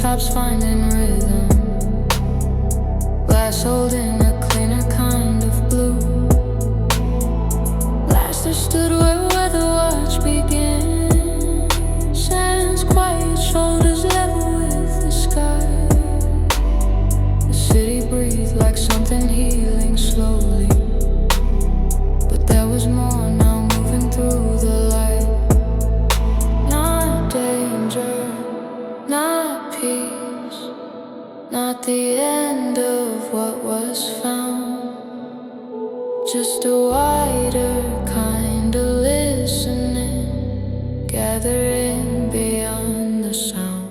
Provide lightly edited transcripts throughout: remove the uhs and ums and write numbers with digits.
rooftops finding rhythm. Glass holding a cleaner kind of blue. Blaster stood where weather watch began. Sands quiet, shoulders level with the sky. The city breathed like something healing slowly. But there was more now moving through the light. Not danger, not peace, not the end of what was found. Just a wider kind of listening, gathering beyond the sound.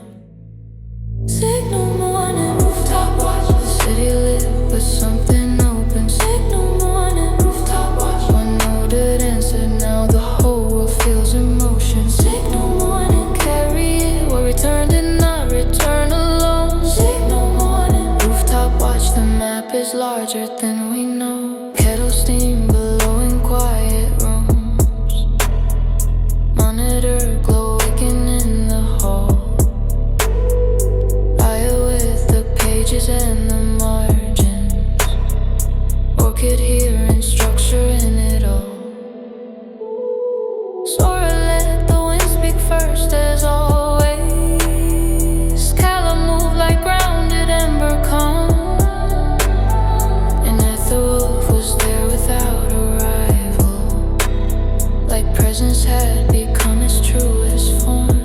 Signal morning, rooftop watch. The city lit with something open. Signal morning, rooftop watch. One noted answered, now the whole world feels emotion. Signal morning, carry it. We'll return and not return alone. Signal morning, rooftop watch. The map is larger than we know. Kettle steam below in quiet rooms. Monitor glow waking in the hall. Riot with the pages and the margins. Orchid hearing structure in it all. Sora let the wind speak first as always. Calla move like grounded ember calm. And the wolf was there without a rival. Like presence had become its truest form.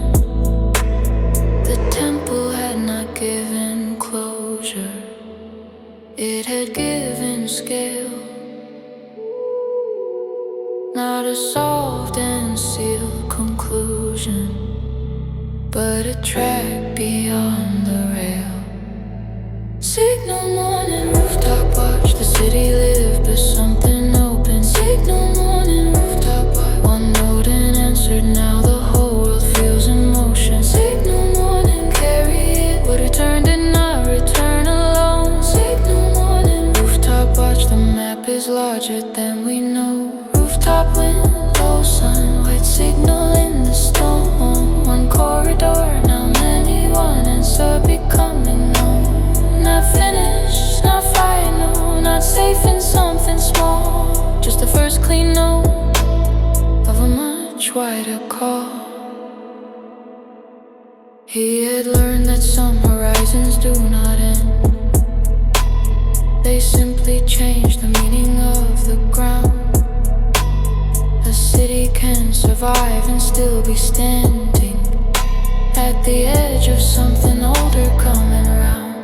The temple had not given closure. It had given scale. Not a solved and sealed conclusion, but a track beyond the rail. Signal morning, rooftop watch. The city lived with something open. Signal morning, rooftop watch. One note and answered, now the whole world feels emotion. Signal morning, carry it. Would return did not return alone. Signal morning, rooftop watch. The map is larger than we know. Rooftop wind, low sun, white signal in the storm. One corridor, now many, one answer becoming known. Not finished, not final, not safe in something small. Just the first clean note of a much wider call. He had learned that some horizons do not end. They simply change the meaning of the ground. A city can survive and still be standing at the edge of something older coming around.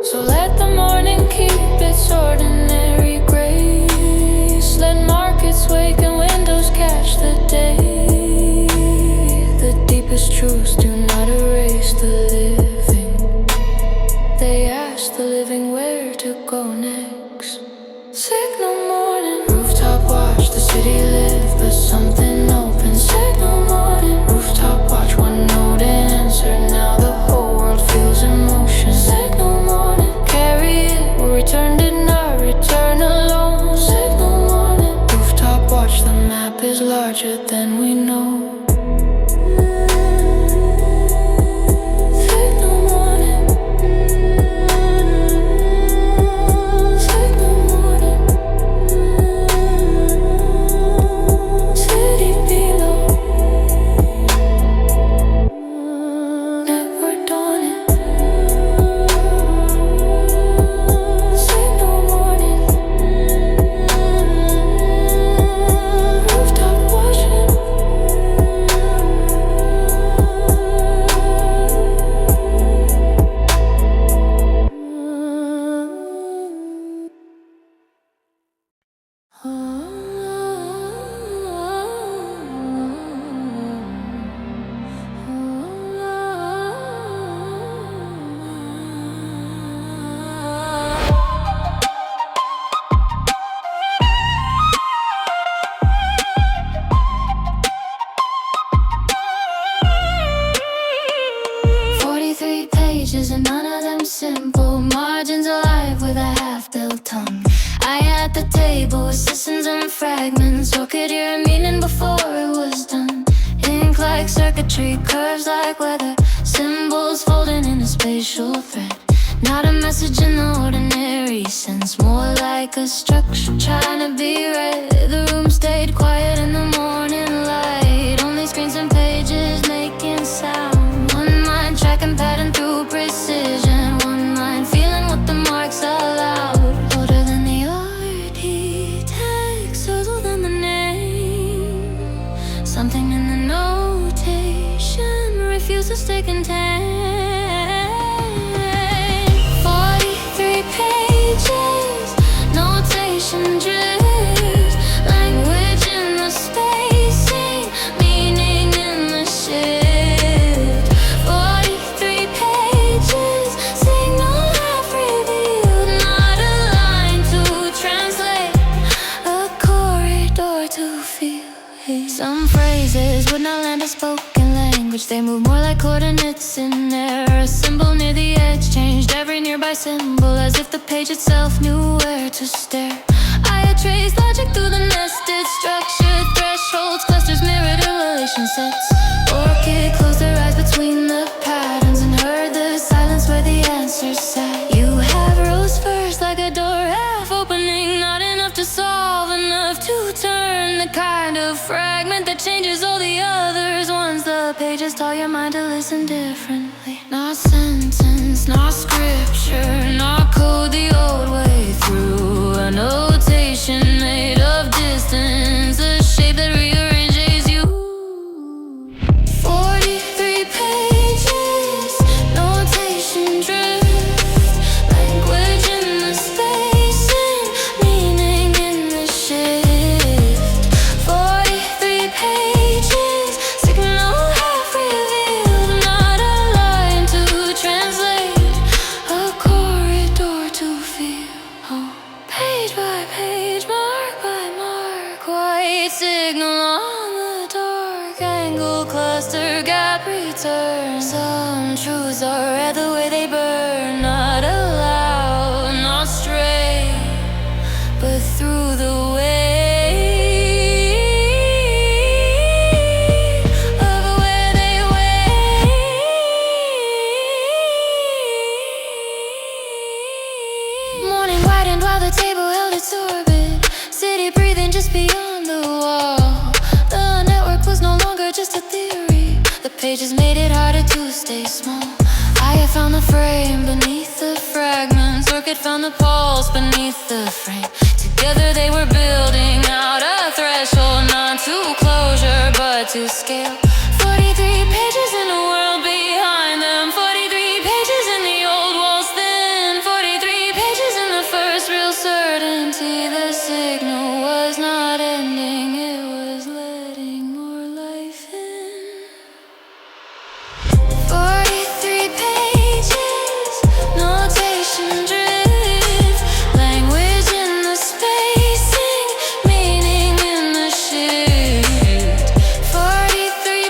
So let the morning keep its ordinary grace. Let markets wake and windows catch the day. The deepest truths do not erase the living. They ask the living where to go next. Signal morning, rooftop watch. The city lived with something open. Signal morning, rooftop watch. One note and answer, now the whole world feels emotion. Signal morning, carry it. We'll return did not return alone. Signal morning, rooftop watch. The map is larger than we know. pages and none of them simple. Margins alive with a half-built tongue. I at the table with systems and fragments. What could hear a meaning before it was done? Ink like circuitry, curves like weather. symbols folding in a spatial thread. Not a message in the ordinary sense, more like a structure trying to be read. The room stayed quiet in the morning light, only screens and pages making sound. One line tracking pattern through precision, one line feeling what the marks allowed. Older than the architects, older than the name. Something in the notation refuses to contain. 43 pages, notation drifts, language in the spacing, meaning in the shift. 43 pages, signal half revealed, not a line to translate, a corridor to feel. Some phrases would not land a spoken language, they move more like coordinates in air. A symbol near the edge changed every nearby symbol, as if the page itself knew where to stare. I had traced logic through the nested structure, thresholds, clusters, mirrored in relation sets. Orchid closed her eyes between the patterns and heard the silence where the answers sat. You have rose first like a door half opening, not enough to solve, enough to turn. The kind of fragment that changes all the others. Once the pages taught your mind to listen differently. Not sentence, not scripture, not code the old way through. A notation made of distance, a shape that rearranges you. 43 pages, notation drift, language in the spacing, meaning in the shift. 43 pages, signal half revealed, not a line to translate, a corridor to feel. Oh, page by page, mark by mark, white signal on the dark angle, cluster gap return. Some truths are read the way they burn, not aloud, not straight, but through the weight of where they wait. Morning widened while the table held its orbit, city breathing just beyond the wall. The network was no longer just a theory, the pages made it harder to stay small. I had found the frame beneath the fragments, Orchid found the pulse beneath the frame. Together they were building out a threshold, not to closure but to scale. 43 pages in a world behind them, 43 pages in the old walls thin, 43 pages in the first real certainty. The signal was not ending, it was letting more life in. 43 pages, notation drift, language in the spacing, meaning in the shift. 43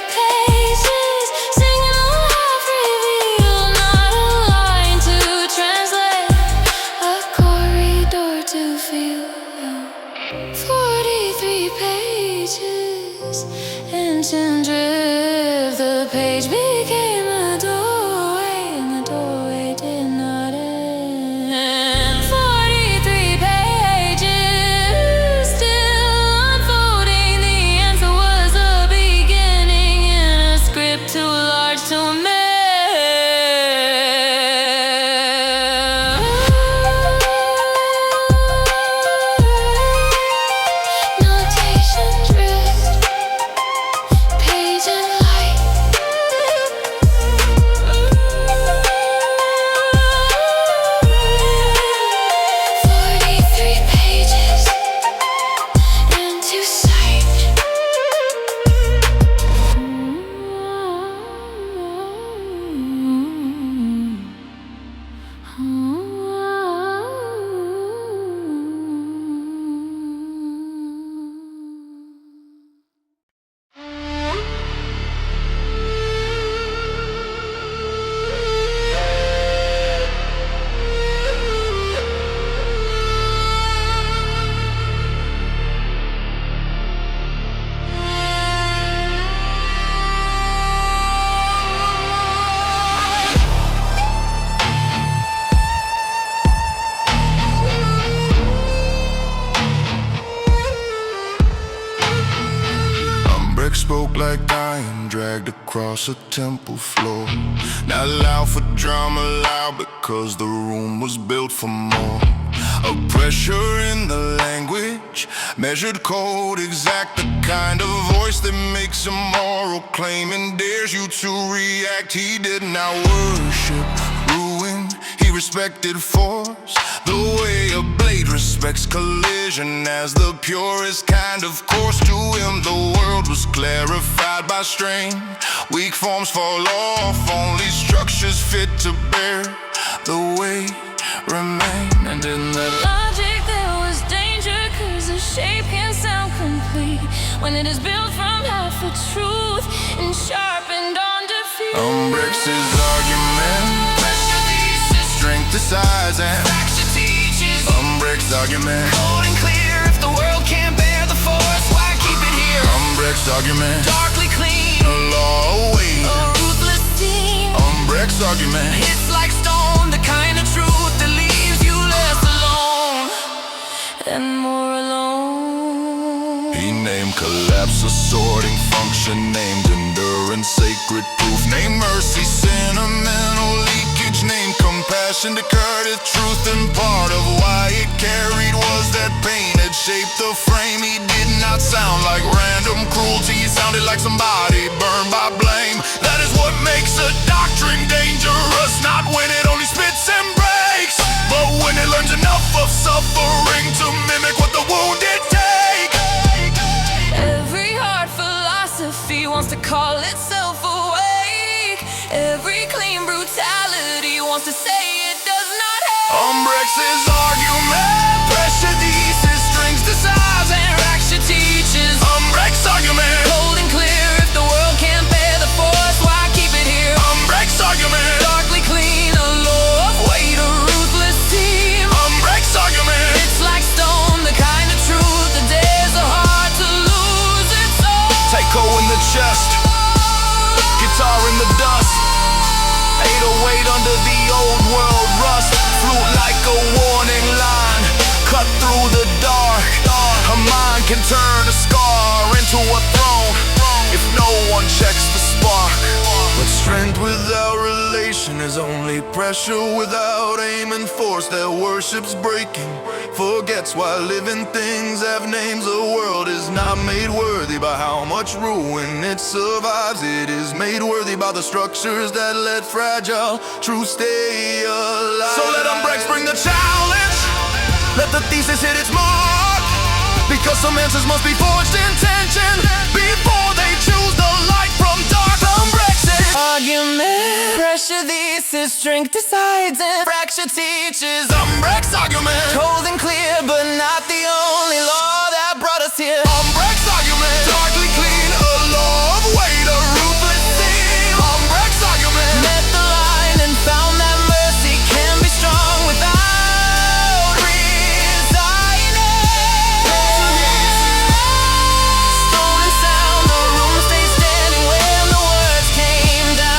like iron dragged across a temple floor. Not loud for drama, loud because the room was built for more. A pressure in the language, measured cold, exact, the kind of voice that makes a moral claim and dares you to react. He did not worship ruin, he respected force, the way a blade respects collision as the purest kind of course. To him the world was clarified by strain. Weak forms fall off, only structures fit to bear the weight remain. And in that logic there was danger, cause the shape can't sound complete when it is built from half a truth and sharpened on defeat. Umbrex's argument, strength decides and Faction teaches Umbrex's argument, cold and clear. If the world can't bear the force, why keep it here? Umbrex's argument, Darkly clean, a law away. a ruthless scene. Umbrex's argument, It's like stone, the kind of truth that leaves you less alone and more alone. he named collapse a sorting function, named endurance sacred proof, named mercy sentimental leakage, named compassion decoded truth. And part of why it carried was that pain had shaped the frame. He did not sound like random cruelty, he sounded like somebody burned by blame. That is what makes a doctrine dangerous, not when it only spits and breaks, but when it learns enough of suffering to mimic what the wounded take. Every hard philosophy wants to call itself awake. Every clean brutality wants to say it does not hate. Umbrex's argument, pressure thesis, strings to size and Faction teaches Umbrex's argument, cold and clear. If the world can't bear the force, why keep it here? Umbrex argument, Darkly clean, a law of weight, a ruthless team. Umbrex argument, It's like stone, the kind of truth that dares are hard to lose its own. Taiko in the chest, guitar in the dust, 808 under the old world rust, flute like a warning line, cut through the dark. A mind can turn a scar into a throne if no one checks the spark. But strength without relation is only pressure without aim, and force that worships breaking forgets why living things have names. The world is not made worthy by how much ruin it survives. It is made worthy by the structures that let fragile truth stay alive. So let Umbrex bring the challenge, let the thesis hit its mark, because some answers must be forged in tension before they choose the light from dark. Umbrex's Argument, pressure thesis, strength decides and fracture teaches. Umbrex argument, Cold and clear, but not the only law that brought us here. Umbrex argument, darkly clean, a law of weight, a ruthless theme. Umbrex argument, Met the line and found that mercy can be strong without resigning. Stone and sound, the room stayed standing when the words came down.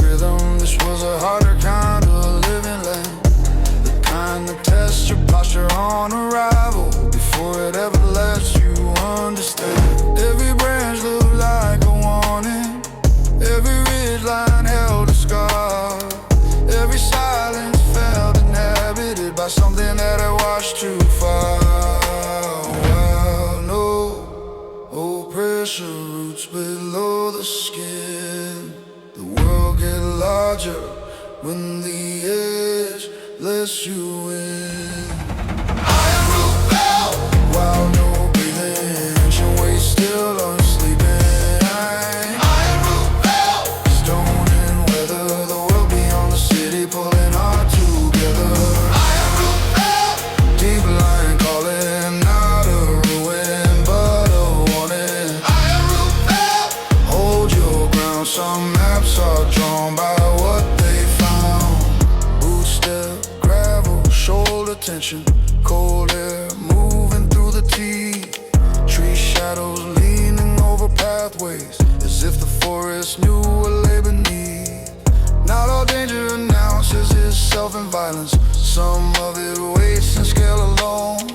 rhythm. This was a harder kind of living land, the kind that tests your posture on arrival before it ever lets you understand. Every branch looked like a warning, every ridgeline held a scar, every silence felt inhabited by something that had washed too far. Well, no pressure roots below the skin. The world get larger when the edge lets you in. I am Rooftop. While no breathing, ancient weight still unsleeping. I am Rooftop. Stone and weather, the world beyond the city pulling hard together. I am Rooftop. Deep line calling, not a ruin but a warning. I am Rooftop. Hold your ground, some maps are drawn by what they found. Boot step, gravel, shoulder tension, cold air moving through the teeth. Tree shadows leaning over pathways, as if the forest knew what lay beneath. Not all danger announces itself in violence. Some of it waits in scale alone.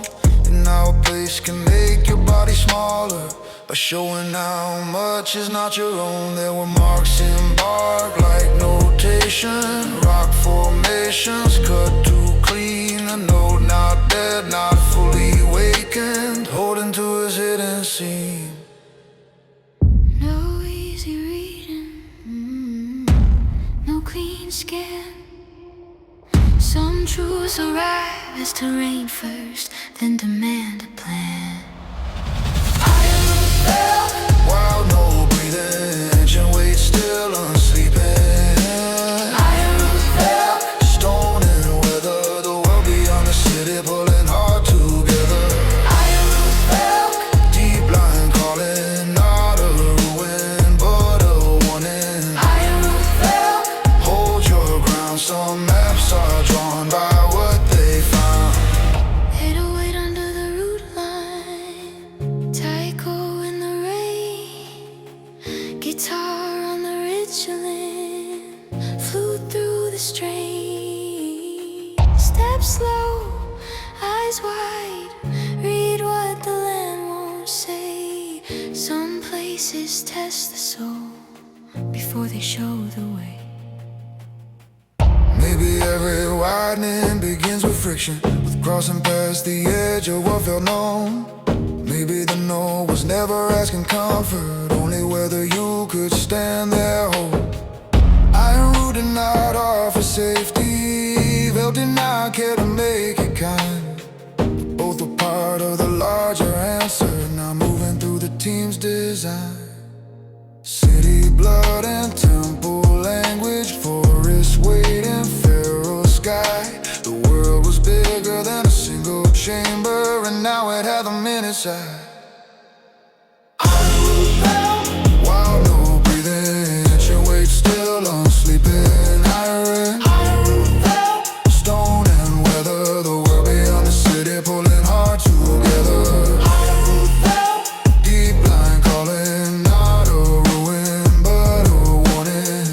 And our place can make your body smaller by showing how much is not your own. There were marks in bark like notation, rock formations cut too clean. A note not dead, not fully awakened, holding to his hidden seam. No easy reading, no clean skin. Some truths arrive as terrain first, then demand a plan. While no breathing, ancient weight still unsleeping. I am Velk. Stone and weather, the world beyond the city pulling hard together. I am Velk. Deep line calling, not a ruin but a warning. I am Velk. Hold your ground, some maps are drawn by what they found. 808 under the root line, Tycho in the rain, guitar on the Richland, flute through the strain. Step slow, eyes wide, read what the land won't say. Some places test the soul before they show the way. Maybe every widening begins with friction, with crossing past the edge of what felt known. Maybe the no was never asking comfort, only whether you could stand their hold. Iron rooted not offer safety, Velk did not care to make it kind. Both were part of the larger answer, now moving through the team's design. City blood and temple language, forest waiting, feral sky. The world was bigger than a single chamber, and now it had them in its eye. While no breathing, ancient weight still unsleeping. Iron, stone and weather, the world beyond the city pulling hard together. Deep line calling, not a ruin but a warning.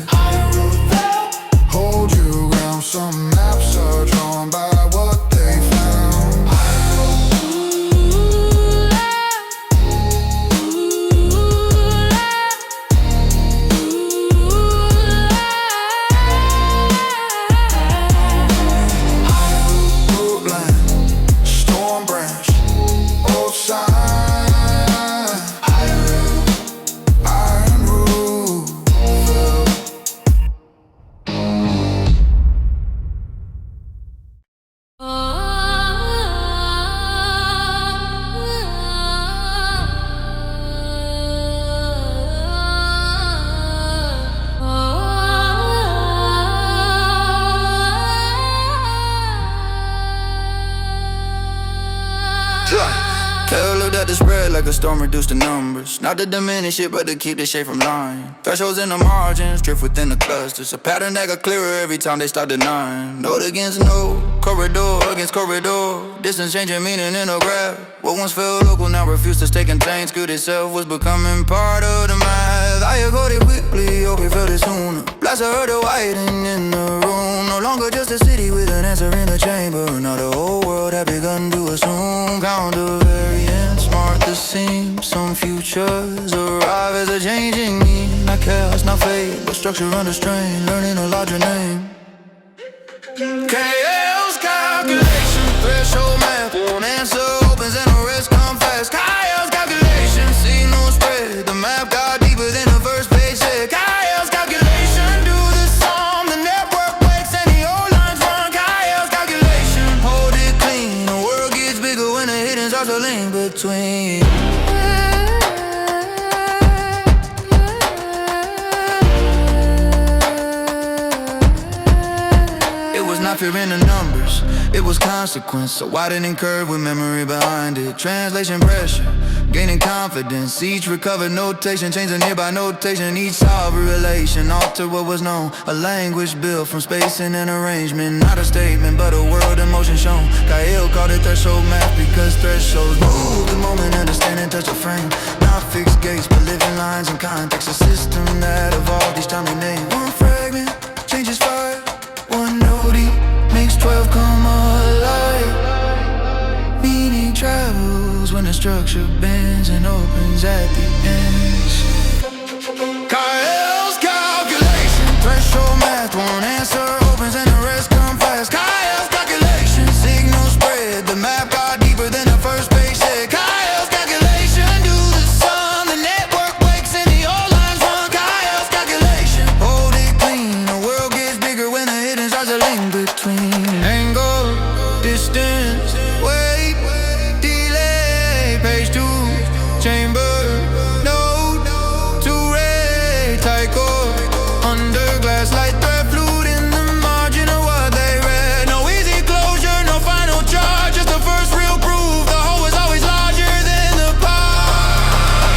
Hold your ground, some maps are drawn by what they found. Storm branch, old sign, iron roof. Hell, look at the spread like a storm reduced to numbers. Not to diminish it, but to keep the shape from lying. Thresholds in the margins, drift within the clusters. A pattern that got clearer every time they start denying. Node against node, corridor against corridor. Distance changing meaning in a graph. What once felt local now refused to stay contained. Skewed itself was becoming part of the math. I caught it quickly, hope you felt it sooner. Blaster heard the whiting in the room. No longer just a city with an answer in the chamber. Now the whole world had begun to assume. Count the variants, mark the seams. Some futures arrive as a changing need. Not chaos, not fate, but structure under strain. Learning a larger name. KL's calculation, threshold map. One answer opens and the rest come fast. KL's calculation, signal spread. The map got deeper than the first page said. KL's calculation, do the sum. The network breaks and the old lines run. KL's calculation, hold it clean. The world gets bigger when the hidden starts to link between. Not fear in the numbers, it was consequence. A widening curve with memory behind it. Translation pressure, gaining confidence. Each recovered notation, change the nearby notation. Each solve a relation, alter what was known. A language built from spacing and arrangement. Not a statement, but a world in motion shown. Kyle called it threshold math because thresholds move. The moment understanding touch a frame. Not fixed gates, but living lines and context. A system that evolved each time they name. One fragment changes five. One nodie makes 12 come alive. Meaning travels when the structure bends and opens at the ends. Kyle's calculation, threshold math. One answer opens and the rest come fast. Kyle's calculation, signal spread. The map got deeper than the first page said. Kyle's calculation, do the sum. The network breaks and the old lines run. Kyle's calculation, hold it clean. The world gets bigger when the hidden starts to link between. Angle, distance, weight, delay. Page 2, chamber, node, 2 ray, tight core, under glass, light thread, fluid in the margin of what they read. No easy closure, no final charge, just the first real proof. The whole is always larger than the part.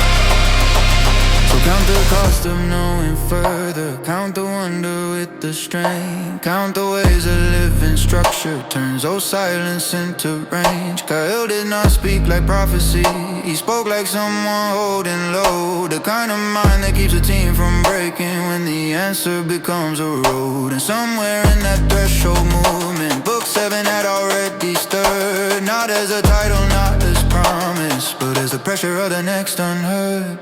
So count the cost of knowing further. Count the wonder with the strain. Count the ways a living structure turns old silence into range. Kyle did not speak like prophecy. He spoke like someone holding low. The kind of mind that keeps a team from breaking when the answer becomes a road. And somewhere in that threshold movement, Book 7 had already stirred. Not as a title, not as promise, but as the pressure of the next unheard.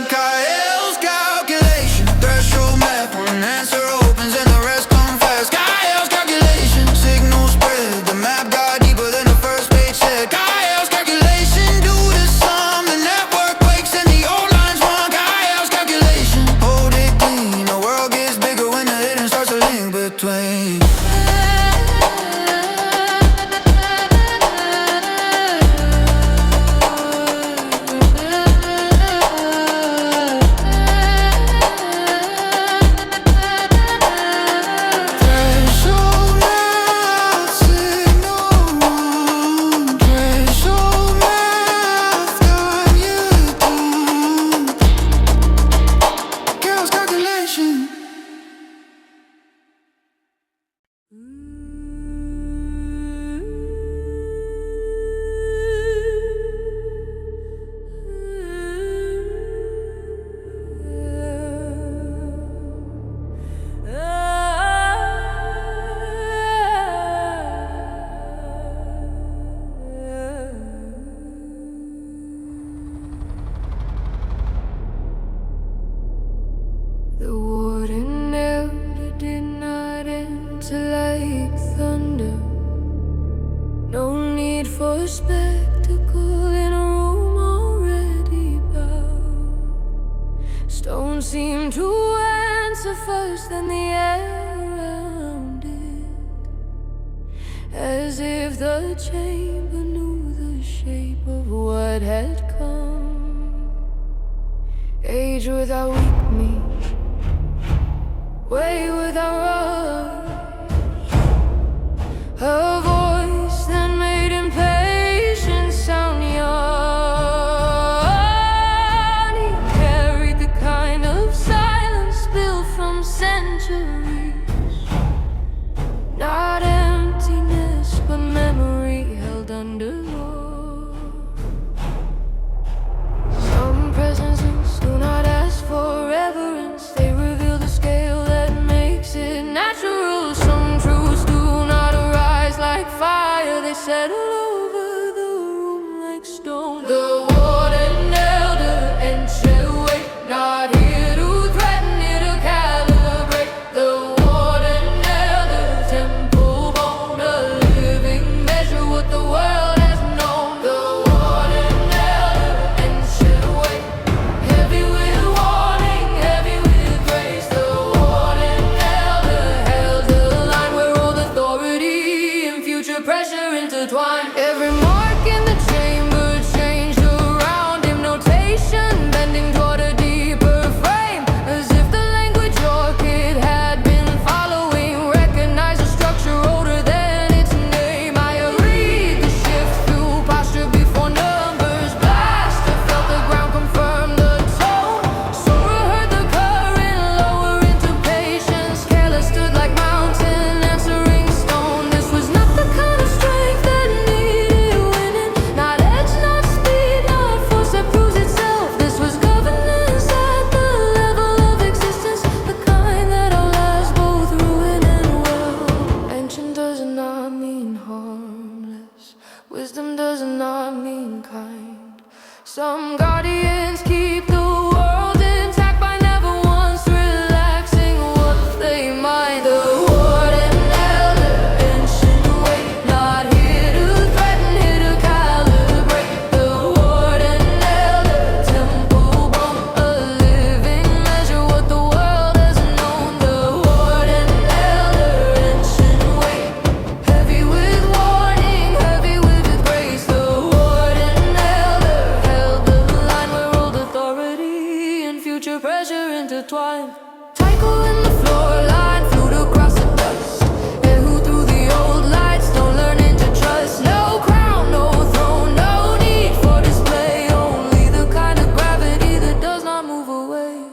Kyle's calculation, threshold map. One answer opens and the rest come fast. Kyle's calculation, signal spread. The map got deeper than the first page said. Kyle's calculation, do the sum. The network breaks and the old lines run. Kyle's calculation, hold it clean. The world gets bigger when the hidden starts to link between. The warden elder did not enter like thunder. No need for spectacle in a room already bowed. Stone seemed to answer first, then the air around it, as if the chamber knew the shape of what had come. Age without weak me, way without rush, a voice that made impatience sound young. He carried the kind of silence built from centuries, not emptiness but memory held under law. Some presences do not act they settle over the room like stone. The warden elder, ancient way, not here to threaten, here to calibrate. The warden elder, temple bone, a living measure what the world has known. The warden elder, ancient way, heavy with warning, heavy with grace. The warden elder held the line where old authority and future pressure intertwine. Every mark in the chamber changed around him, notation bending toward a deeper frame, as if the language Orchid had been following recognized a structure older than its name. I read the shift through posture before numbers. Blaster felt the ground confirm the tone. Sora heard the current lower into patience. Careless stood like mountain answering stone. This was not the kind of strength that needed winning. Not edge, not speed, not force that proves itself. This was governance at the level of existence, the kind that outlasts both ruin and wealth. Ancient does not mean harmless. Wisdom does not mean kind. Some guardians keep the world intact by never once relaxing what they mind. The warden elder, ancient way, not here to threaten, here to calibrate. The warden elder, temple bone, a living measure what the world has known. The warden elder, ancient way, heavy with warning, heavy with grace. The warden elder held the line where old authority and future pressure intertwine. Tycho in the floor line, flute across the dust. And who through the old lights don't learning to trust. No crown, no throne, no need for display. Only the kind of gravity that does not move away.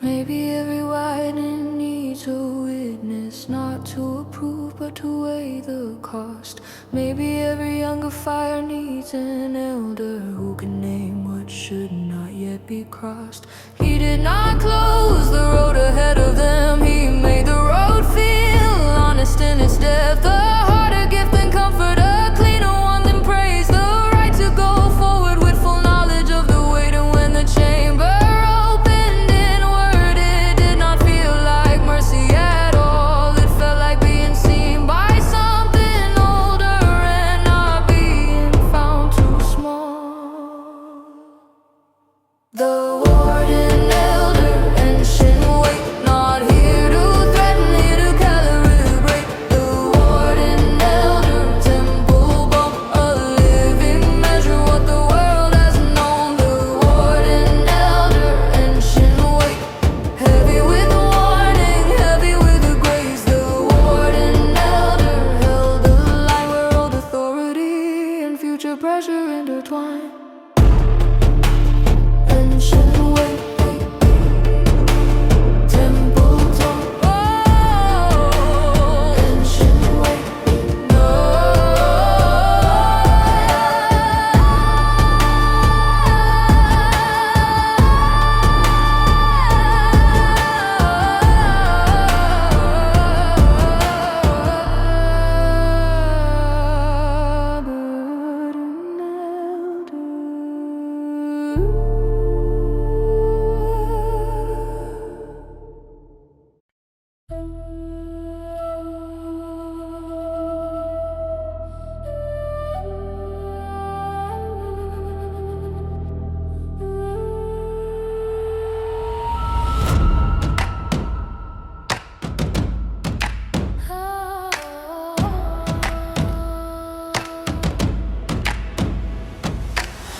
Maybe every widening needs a witness, not to approve but to weigh the cost. Maybe every younger fire needs an elder who can name what should not yet be crossed. He did not close the road ahead of them, he made the road feel honest in its depth. A harder gift than comfort, a cleaner one than praise. The right to go forward with full knowledge of the weight. And when the chamber opened inward, it did not feel like mercy at all. It felt like being seen by something older and not being found too small. The warden elder, ancient way, not here to threaten, here to calibrate. The warden elder, temple bone, a living measure what the world has known. The warden elder, ancient way, heavy with warning, heavy with the grace. The warden elder held the line where old authority and future pressure intertwine. Ancient way, temple tone, oh, ancient way, no.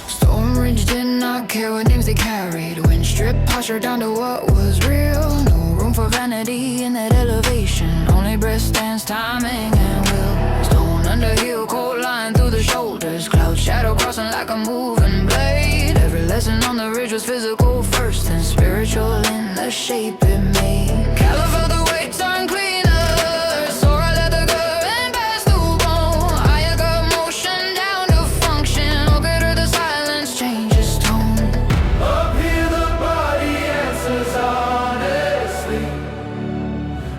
Stone Ridge did not care what names they carried. When stripped posture down to what was real. No room for vanity in that elevation. Only breath stands, timing and will. Stone under heel, cold line through the shoulders. Cloud shadow crossing like a moving blade. Every lesson on the ridge was physical first, and spiritual in the shape it made. Caliber the weight turn cleaner. Sora let the current pass through bone. Higher got motion down to function. Orchid heard the silence change its tone. Up here the body answers honestly.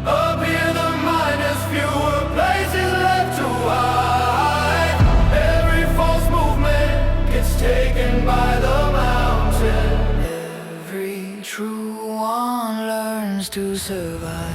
Up here the mind has fewer places left to rise to survive.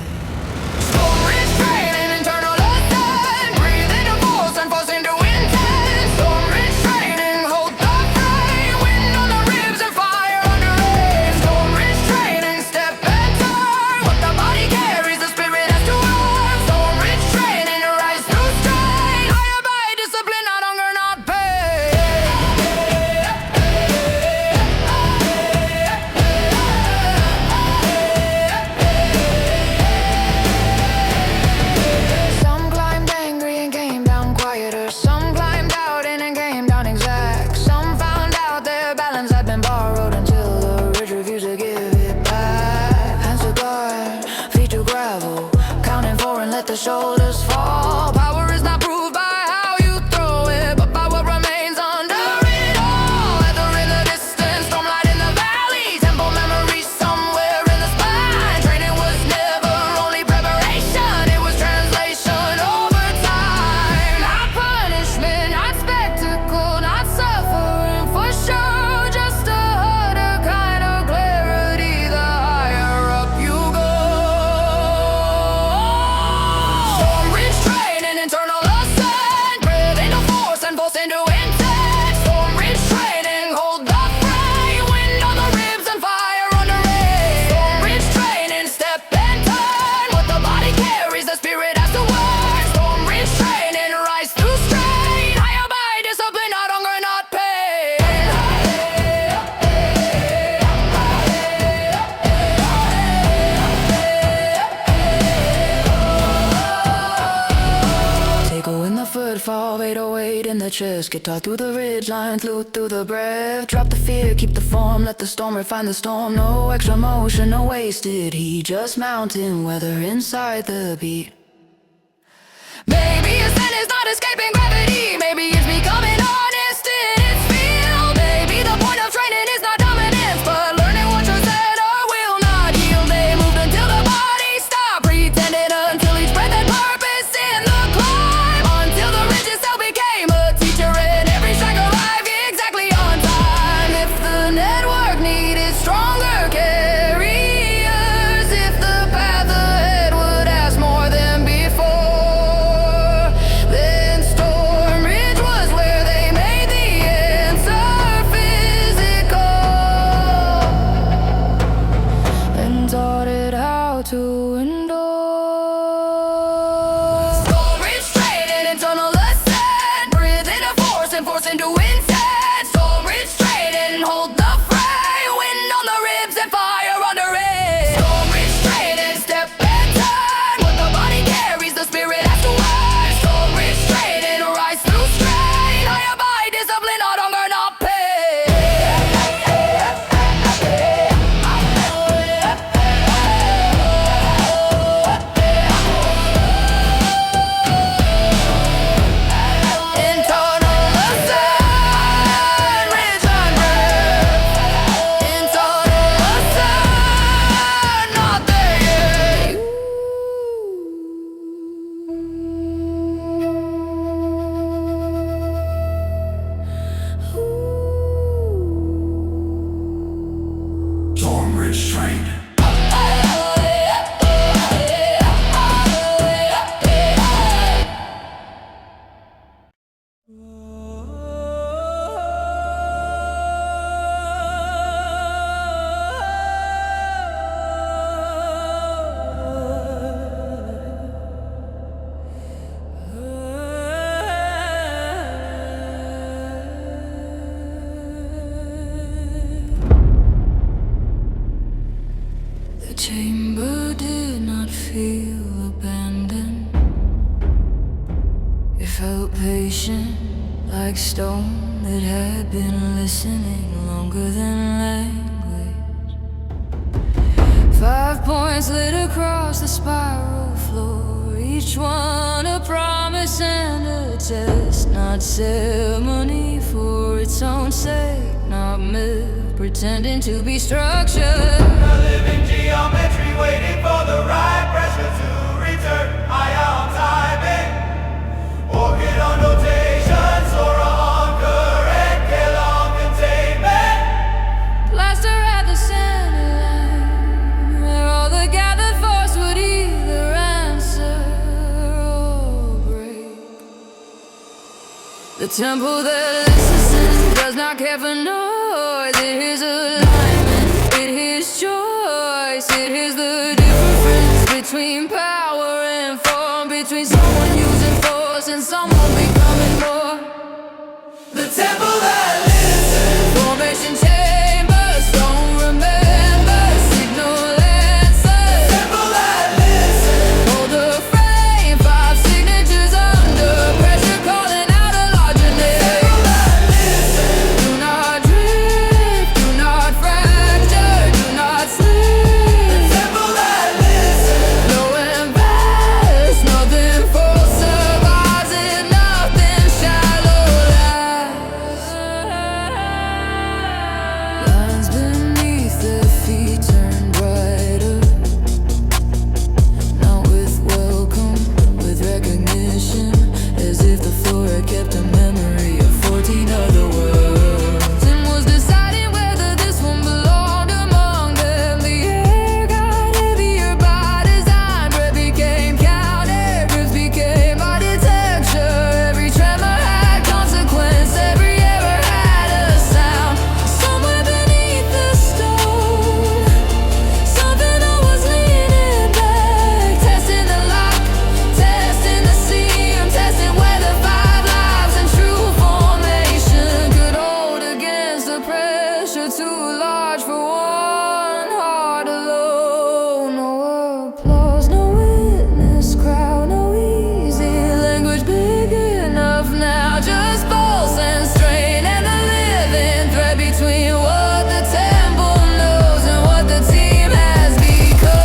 Storm restrain and internal ascent. Breathe into force and force into intent. Storm restraining, hold the frame. Wind on the ribs and fire under rain. Storm restraining, step and turn. What the body carries, the spirit has to earn. Storm restraining, rise through strain. Higher by discipline, not hunger, not pain. Some climbed angry and came down quieter. Some climbed out in and came down exact. Some found out their balance had been borrowed until the ridge refused to give it back. Hands to guard, feet to gravel, counting for and let the shoulders fall. Power is not proved by how you throw it, but by what remains under it all. Weather in the distance, stormlight in the valley, temple memories somewhere in the spine. Training was never only preparation, it was translation over time. Not punishment, not spectacle, not suffering for sure. Just a harder kind of clarity the higher up you go. Storm restrain and internal ascent. Breathe into force and force into intent. Storm restraining, hold the fray. Wind on the ribs and fire under rain. Storm restraining, step and turn. What the body carries, the spirit has to earn. Storm restraining, rise through strain. Higher by discipline, not hunger, not pain. Take a in the footfall, 808 in the chest. Guitar through the ridgeline, flute through the breath. Drop the fear, keep the form, let the storm refine the storm. No extra motion, no wasted heat, just mountain weather inside the beat. Maybe ascent is not escaping gravity. Maybe it's becoming honest in its field. Maybe the point of training is not dominance, but learning what you're said or will not yield. They moved until the body stopped pretending, until each breath had purpose in the climb. Until the ridge itself became a teacher and every strike arrived exactly on time. If the network needed stronger carriers, if the path ahead would ask more than before, then Storm Ridge was where they made the answer physical and taught it how to endure. Storm restrain and internal ascent. Breathe into force and force into intent. Storm restrain and hold the fray. Wind on the ribs and fire under rain. Storm restrain and step and turn. What the body carries, the spirit has to earn. Storm restrain and rise through strain. Higher by discipline, not hunger, not pain. Internal ascent, ridgeline breath. Internal ascent, not there yet. Storm restrained. The chamber did not feel abandoned. It felt patient, like stone that had been listening longer than language. 5 points lit across the spiral floor, each one a promise and a test. Not ceremony for its own sake, not myth pretending to be structured. A living geometry waiting for the right pressure to return. Ion timing, orchid on notation, Sora on current, Kelon containment. Blaster at the center line, where all the gathered The temple that listens does not care for noise. It hears alignment, it hears choice. It hears the difference between power and form, between someone using force and someone becoming more. The temple that listens, formation chambers, don't remember, signal answers. The temple that listens, hold the frame, 5 signatures under pressure, calling out a larger name. The temple that listens, do not drift, do not fracture, do not slip. The temple that listens, low and vast, nothing full survives in nothing shallow lies. Lines beneath their feet turn brighter, not with welcome, with recognition, as if the floor had kept a memory of 14 other worlds, and was deciding whether this one belonged among them. The air got heavier by design, breath became counted, ribs became architecture. Every tremor had consequence, every error had a sound. Somewhere beneath the stone, something that was leaning back, testing the lock, testing the seam, testing whether 5 lives and true formation could hold against the pressure too large for one heart alone. No applause, no witness crowd, no easy language big enough now. Just pulse and strain and the living thread between what the temple knows and what the team has become.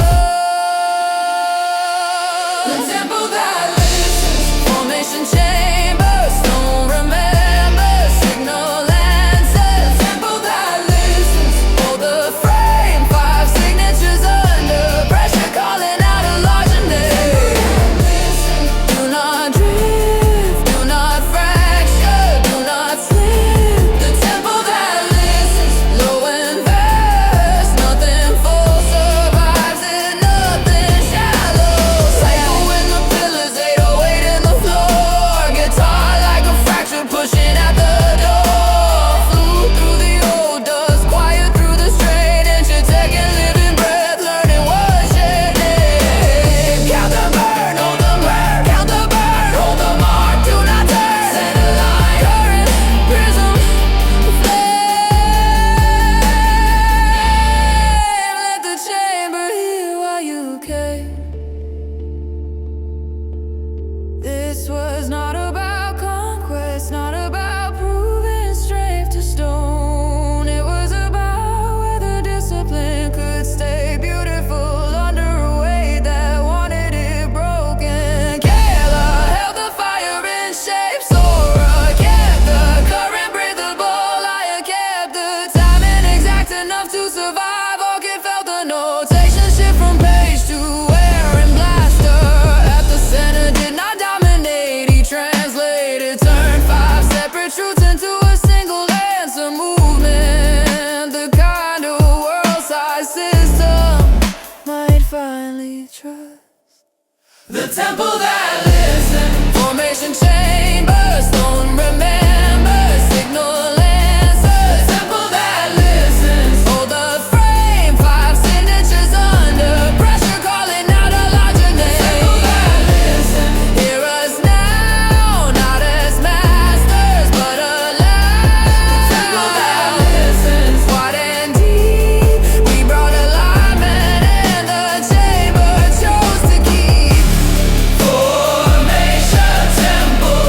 The temple that listens, formation chambers, don't remember, signal answers. The temple that listens, hold the frame, 5 signatures under pressure, calling out a larger name. Do not drift, do not fracture, do not slip. The temple that listens, low and vast, nothing full survives in nothing shallow. Cycle when the pillars 808 in the floor, guitar like a fracture pushing at the door. Flew through the old dust, quiet through the strain, and you're taking living breath, learning what your name. Count the burn, hold the burn, count the burn, hold the mark, do not turn. Center line, current, prism, flame. Let the chamber hear why you came. This was not about conquest, not about proving strength to stone. It was about whether discipline could stay beautiful under a weight that wanted it broken. Kayla held the fire in shape, Sora kept the current breathable. I kept the timing exact enough to survive. Orchid felt the notation shift from page to wearing blaster. At the center did not dominate, he translated, turned 5 separate truths into a single answer movement. The kind of world-size system might finally trust. The temple that listens, formation chambers, don't remember, signal answers. The temple that listens, hold the frame, 5 signatures under pressure, calling out a larger name. The temple that listens, hear us now, not as masters, but alive. The temple that listens, wide and deep, we brought alignment, and the chamber chose to keep. Formation temple,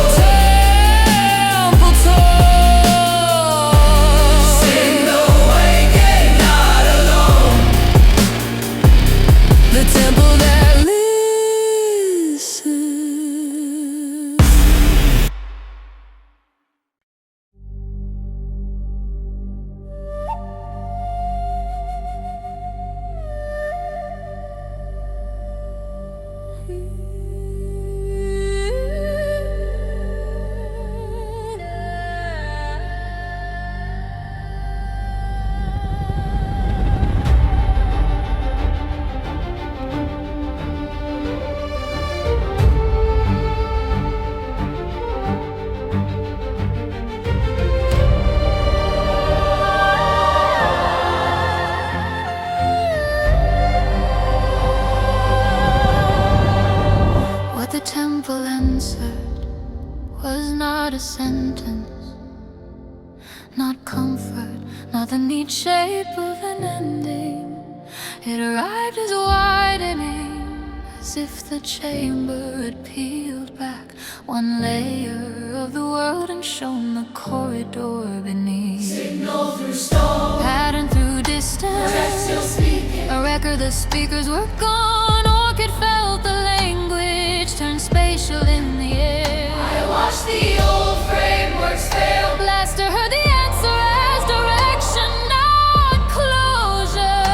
sentence, not comfort, not the neat shape of an ending. It arrived as widening, as if the chamber had peeled back one layer of the world and shown the corridor beneath. Signal through stone, Pattern through distance, text still speaking. a record the speakers were gone. Orchid felt the language turn spatial in the air. I watched the old frameworks fail. Blaster heard the answer as direction, not closure.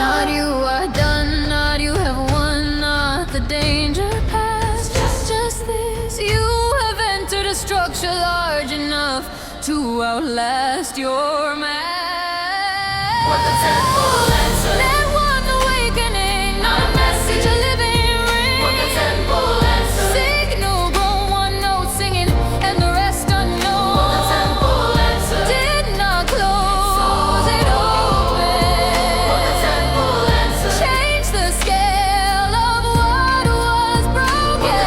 Not you are done, not you have won, not the danger past. Just this, you have entered a structure large enough to outlast your mass. What the temple answer. Let one awakening, Not a message. a living ring. What the temple answer. Signal grown, one note singing, and the rest unknown. What the temple answer. Did not close it open. What the temple answer. Change the scale of what was broken.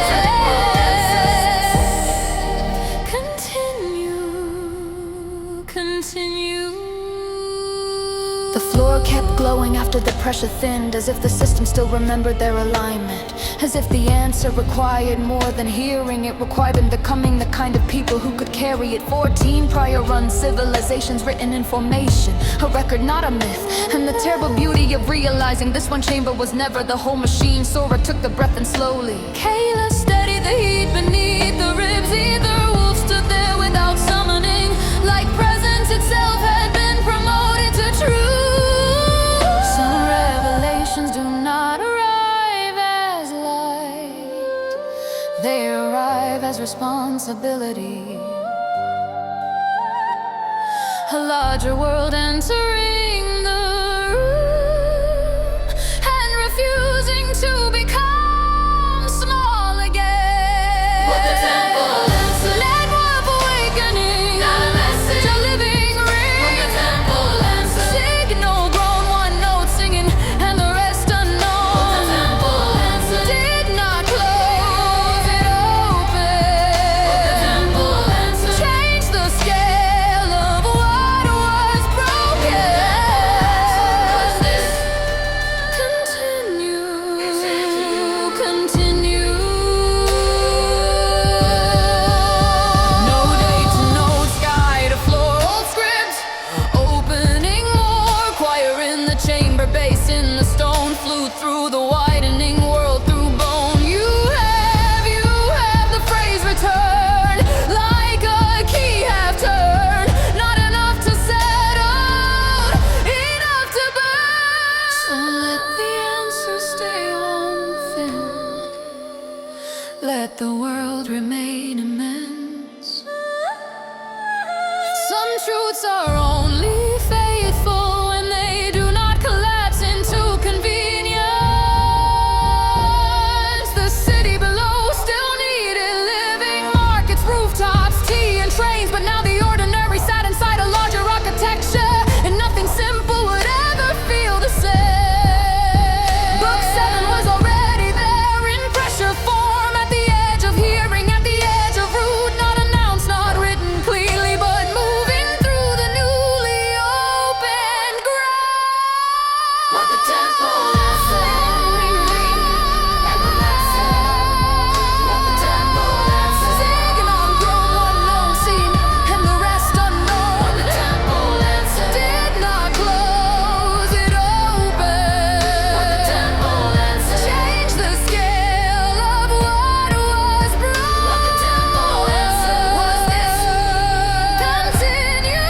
Continue. The floor kept glowing after the pressure thinned, as if the system still remembered their alignment. As if the answer required more than hearing. It required them becoming the kind of people who could carry it. 14 prior run civilizations written in formation, a record, not a myth. And the terrible beauty of realizing this one chamber was never the whole machine. Sora took the breath and slowly Kayla steadied the heat beneath the ribs. Either wolf stood there without summoning, like presence itself had been promoted to truth. Some revelations do not arrive as light, they arrive as responsibility. A larger world entering the room and refusing to become small again. What the temple answer. Let warp awakening, Not a message. a living ring. What the temple answer. Signal grown, one note singing, and the rest unknown. What the temple answer. Did not close it open. What the temple answer. Change the scale of what was broken. What's this? Continue. No day to no sky to floor, old script. Opening more, choir in the chamber, bass in the stone. Flew through the widening world through bone. You have the phrase return, like a key half turned. Not enough to settle, enough to burn. So let the answer stay unfilled. Let the world remain immense. Some truths are only faithful when they do not collapse into convenience. The city below still needed living markets, rooftops, tea and trains, but now the ordinary sat inside a larger architecture, and nothing simple would ever feel the same. Book 7 was already there in pressure form, at the edge of hearing, at the edge of root, not announced, not written cleanly, but moving through the newly opened ground. What the temple answer. And the message. What the temple answer. Signal grown, one known seen, and the rest unknown. What the temple answer. Did not close it open. What the temple answer. Change the scale of what was broken. What the temple answer. Was this continue?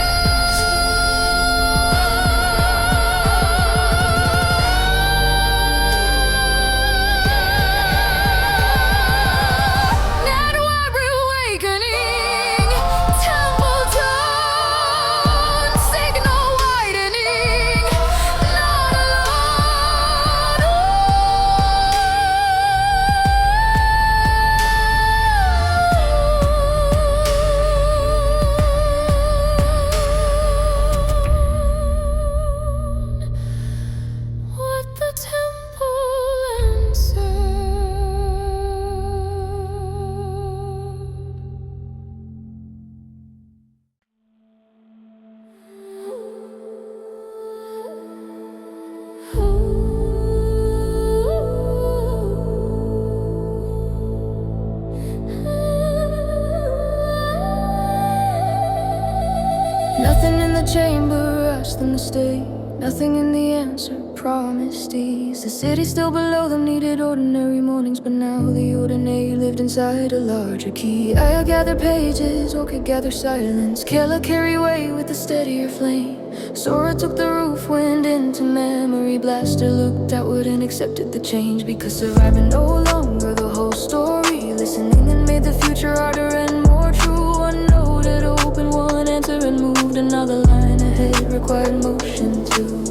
worse than the state. Nothing in the answer, promised ease. The city still below them needed ordinary mornings, but now the ordinary lived inside a larger key. I gather pages, Orchid gather silence. Killer carry away with a steadier flame. Sora took the roof, went into memory. Blaster looked outward and accepted the change, because surviving no longer the whole story. Listening and made the future harder and more true. One note had opened, one answer and moved. Another line ahead required motion too.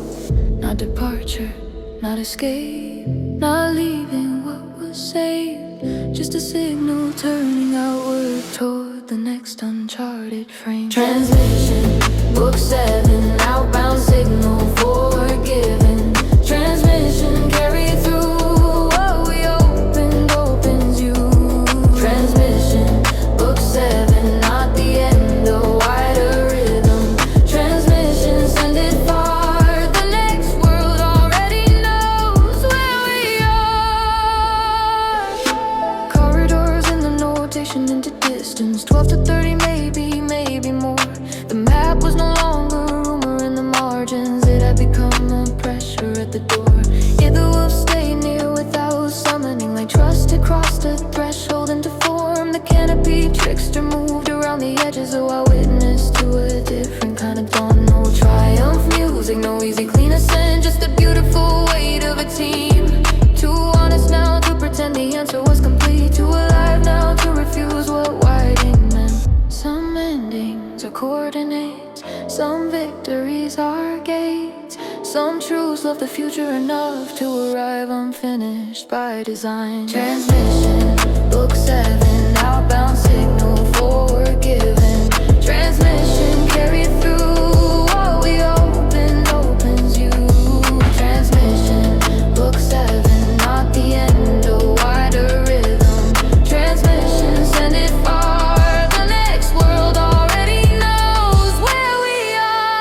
Not departure, not escape, not leaving what was saved. Just a signal turning outward toward the next uncharted frame. Transmission, book 7, outbound signal forgiven. Transmission carry through. What we opened opens you. Transmission, book 7, not the end, a wider rhythm. Transmission, send it far. The next world already knows where we are. Corridors in the notation into distance, 12 to 30, maybe more. The map was no longer a rumor in the margins. It had become a pressure at the door. Yet the wolves stayed near without summoning, like trust had crossed a threshold into form. The canopy trickster moved around the edges, so I witnessed to a different kind of dawn. No triumph music, no easy clean ascent, just the beautiful weight of a team. Too honest now to pretend the answer was complete. Too alive now to refuse what writing meant. Some endings are coordinates, some victories are gates. Some truths love the future enough to arrive unfinished by design. Transmission, book 7, outbound signal forward given. Transmission carry through. What we opened opens you. Transmission, book 7, not the end, a wider rhythm. Transmission, send it far. The next world already knows where we are.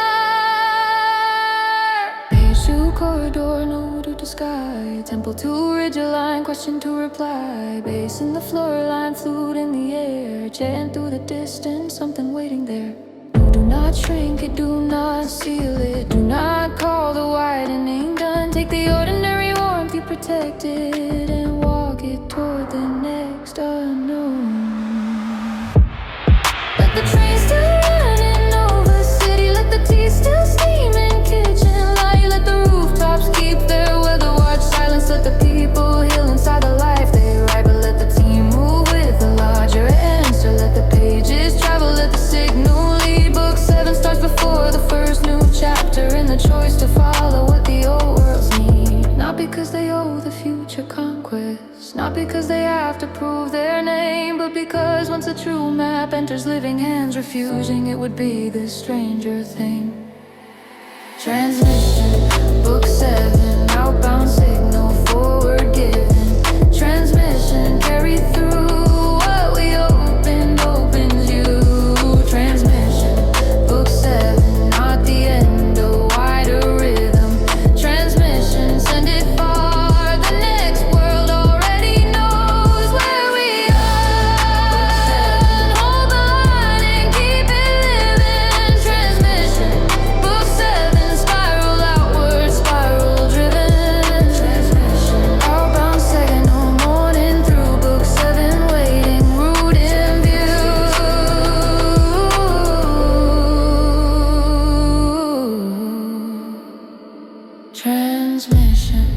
Page 2 corridor, no to the sky. Temple 2 rigid line, question to reply. Bass in the floor line, flute in the air. Chant through the distance, something waiting there. No, do not shrink it, do not seal it. Do not call the widening done. Take the ordinary warmth you protected and walk it toward the next unknown. Let the train still running over city. Let the tea still steam in kitchen light. Let the rooftops keep their weather watch silence. Let the people heal inside the life they write. But let the team move with a larger answer. Let the pages travel, let the signal lead. Book 7 starts before the first new chapter, in the choice to follow what the old worlds need. Not because they owe the future conquest, not because they have to prove their name, but because once a true map enters living hands, refusing it would be this stranger thing. Transmission, book 7, outbound signal forward given. Transmission carry through. What we opened opens you. Transmission, book 7, not the end, a wider rhythm. Transmission, send it far. The next world already knows where we are. Hold on and keep it living. Transmission, book 7, spiral outward, spiral driven. Transmission, outbound second, no morning through. Book 7 waiting, route in view. Transmission.